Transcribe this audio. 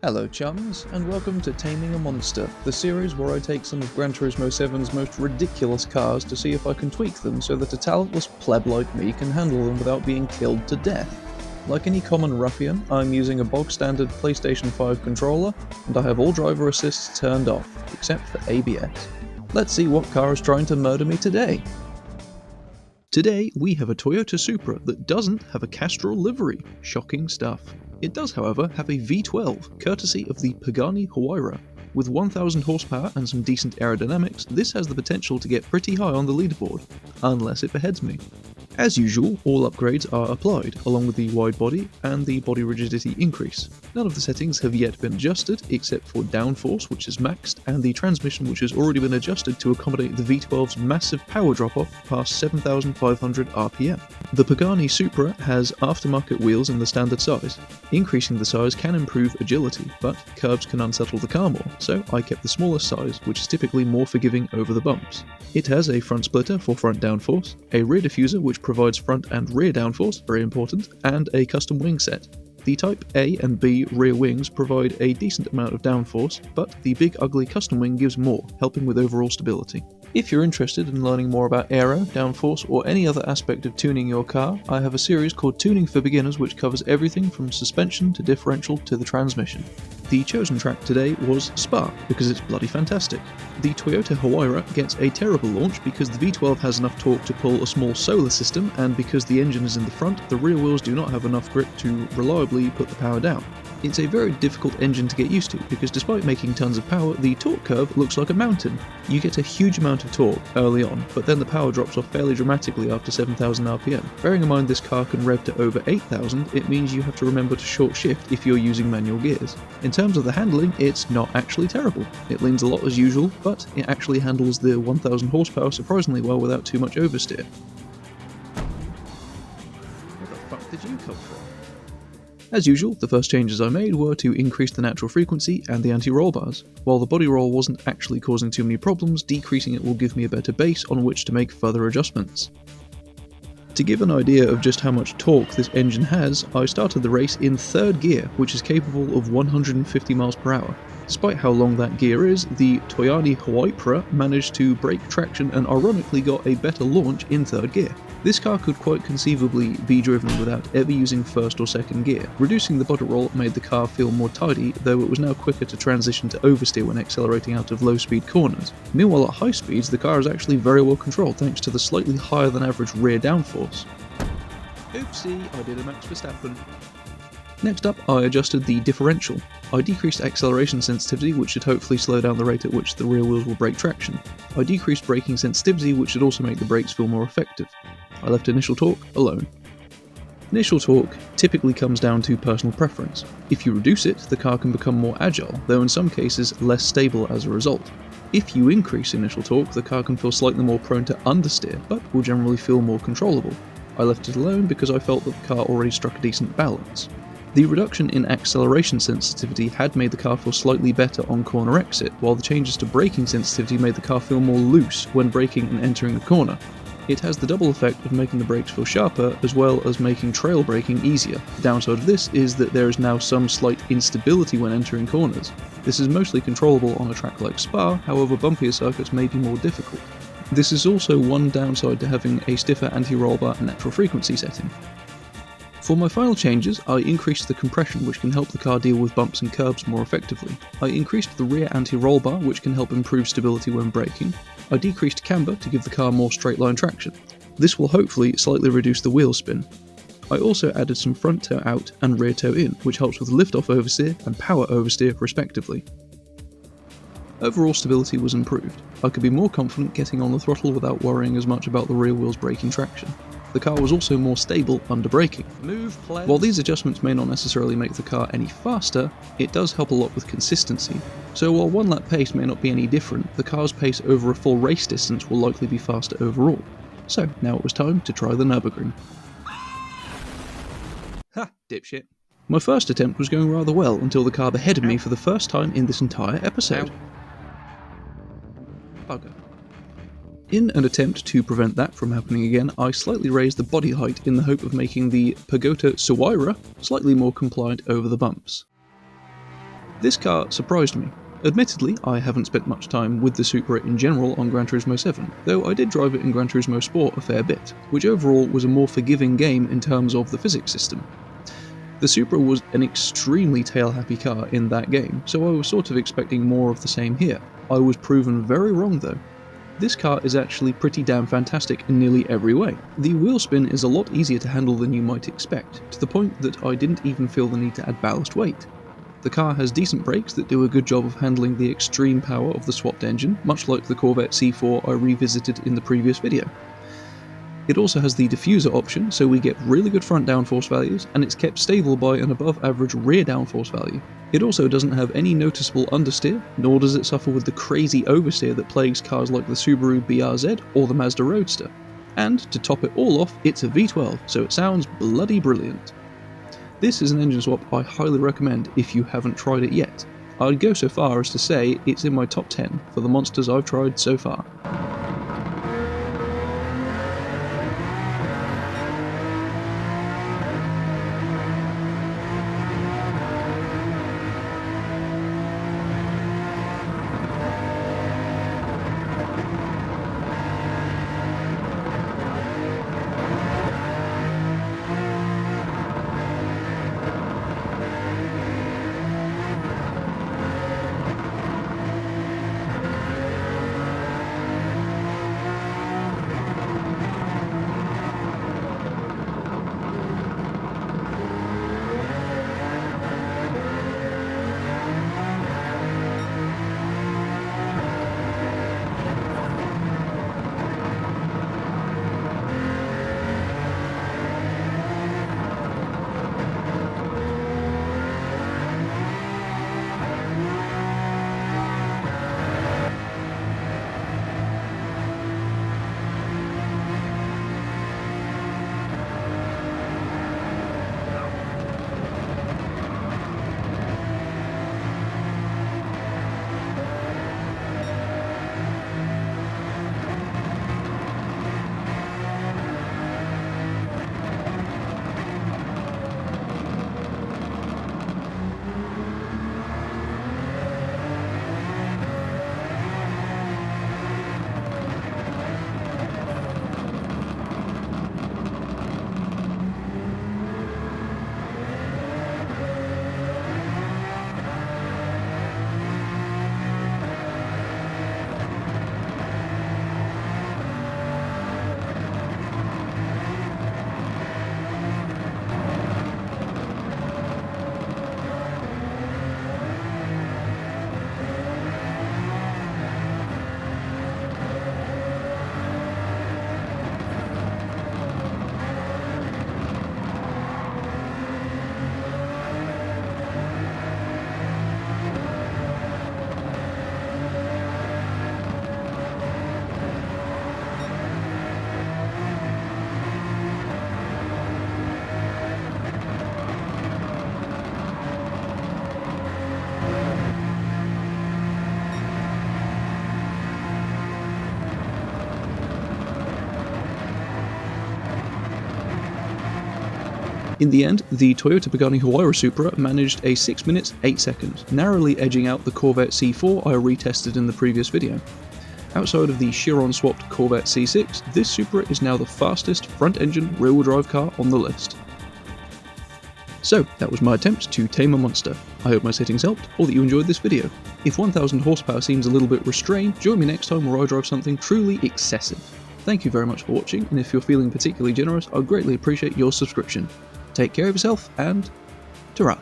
Hello chums, and welcome to Taming a Monster, the series where I take some of Gran Turismo 7's most ridiculous cars to see if I can tweak them so that a talentless pleb like me can handle them without being killed to death. Like any common ruffian, I'm using a bog standard PlayStation 5 controller, and I have all driver assists turned off, except for ABS. Let's see what car is trying to murder me today. Today we have a Toyota Supra that doesn't have a Castrol livery. Shocking stuff. It does, however, have a V12, courtesy of the Pagani Huayra. With 1000 horsepower and some decent aerodynamics, this has the potential to get pretty high on the leaderboard, unless it beheads me. As usual, all upgrades are applied, along with the wide body and the body rigidity increase. None of the settings have yet been adjusted, except for downforce, which is maxed, and the transmission, which has already been adjusted to accommodate the V12's massive power drop-off past 7,500 RPM. The Pagani Supra has aftermarket wheels in the standard size. Increasing the size can improve agility, but curbs can unsettle the car more, so I kept the smallest size, which is typically more forgiving over the bumps. It has a front splitter for front downforce, a rear diffuser which provides front and rear downforce, very important, and a custom wing set. The Type A and B rear wings provide a decent amount of downforce, but the big ugly custom wing gives more, helping with overall stability. If you're interested in learning more about aero, downforce, or any other aspect of tuning your car, I have a series called Tuning for Beginners which covers everything from suspension to differential to the transmission. The chosen track today was Spa, because it's bloody fantastic. The Toyota Huayra gets a terrible launch because the V12 has enough torque to pull a small solar system, and because the engine is in the front, the rear wheels do not have enough grip to reliably put the power down. It's a very difficult engine to get used to, because despite making tons of power, the torque curve looks like a mountain. You get a huge amount of torque early on, but then the power drops off fairly dramatically after 7,000 RPM. Bearing in mind this car can rev to over 8,000, it means you have to remember to short shift if you're using manual gears. In terms of the handling, it's not actually terrible. It leans a lot as usual, but it actually handles the 1000 horsepower surprisingly well without too much oversteer. Where the fuck did you come from? As usual, the first changes I made were to increase the natural frequency and the anti-roll bars. While the body roll wasn't actually causing too many problems, decreasing it will give me a better base on which to make further adjustments. To give an idea of just how much torque this engine has, I started the race in third gear, which is capable of 150 miles per hour. Despite how long that gear is, the Pagani Huayra managed to break traction and ironically got a better launch in third gear. This car could quite conceivably be driven without ever using first or second gear. Reducing the body roll made the car feel more tidy, though it was now quicker to transition to oversteer when accelerating out of low-speed corners. Meanwhile, at high speeds, the car is actually very well controlled thanks to the slightly higher than average rear downforce. Oopsie, I did a Max Verstappen. Next up, I adjusted the differential. I decreased acceleration sensitivity, which should hopefully slow down the rate at which the rear wheels will break traction. I decreased braking sensitivity, which should also make the brakes feel more effective. I left initial torque alone. Initial torque typically comes down to personal preference. If you reduce it, the car can become more agile, though in some cases less stable as a result. If you increase initial torque, the car can feel slightly more prone to understeer, but will generally feel more controllable. I left it alone because I felt that the car already struck a decent balance. The reduction in acceleration sensitivity had made the car feel slightly better on corner exit, while the changes to braking sensitivity made the car feel more loose when braking and entering the corner. It has the double effect of making the brakes feel sharper, as well as making trail braking easier. The downside of this is that there is now some slight instability when entering corners. This is mostly controllable on a track like Spa, however bumpier circuits may be more difficult. This is also one downside to having a stiffer anti-roll bar and natural frequency setting. For my final changes, I increased the compression, which can help the car deal with bumps and curbs more effectively. I increased the rear anti-roll bar, which can help improve stability when braking. I decreased camber to give the car more straight-line traction. This will hopefully slightly reduce the wheel spin. I also added some front toe out and rear toe in, which helps with lift-off oversteer and power oversteer respectively. Overall stability was improved. I could be more confident getting on the throttle without worrying as much about the rear wheels braking traction. The car was also more stable under braking. While these adjustments may not necessarily make the car any faster, it does help a lot with consistency. So while one lap pace may not be any different, the car's pace over a full race distance will likely be faster overall. So now it was time to try the Nurburgring. Ha, dipshit. My first attempt was going rather well until the car beheaded me for the first time in this entire episode. Bugger. In an attempt to prevent that from happening again, I slightly raised the body height in the hope of making the Toyota Supra slightly more compliant over the bumps. This car surprised me. Admittedly, I haven't spent much time with the Supra in general on Gran Turismo 7, though I did drive it in Gran Turismo Sport a fair bit, which overall was a more forgiving game in terms of the physics system. The Supra was an extremely tail-happy car in that game, so I was sort of expecting more of the same here. I was proven very wrong though. This car is actually pretty damn fantastic in nearly every way. The wheel spin is a lot easier to handle than you might expect, to the point that I didn't even feel the need to add ballast weight. The car has decent brakes that do a good job of handling the extreme power of the swapped engine, much like the Corvette C4 I revisited in the previous video. It also has the diffuser option, so we get really good front downforce values, and it's kept stable by an above average rear downforce value. It also doesn't have any noticeable understeer, nor does it suffer with the crazy oversteer that plagues cars like the Subaru BRZ or the Mazda Roadster. And, to top it all off, it's a V12, so it sounds bloody brilliant. This is an engine swap I highly recommend if you haven't tried it yet. I'd go so far as to say it's in my top 10 for the monsters I've tried so far. In the end, the Toyota Pagani Huayra Supra managed a 6 minutes 8 seconds, narrowly edging out the Corvette C4 I retested in the previous video. Outside of the Chiron-swapped Corvette C6, this Supra is now the fastest front-engine rear-wheel drive car on the list. So, that was my attempt to tame a monster. I hope my settings helped, or that you enjoyed this video. If 1000 horsepower seems a little bit restrained, join me next time where I drive something truly excessive. Thank you very much for watching, and if you're feeling particularly generous, I'd greatly appreciate your subscription. Take care of yourself, and ta-ra!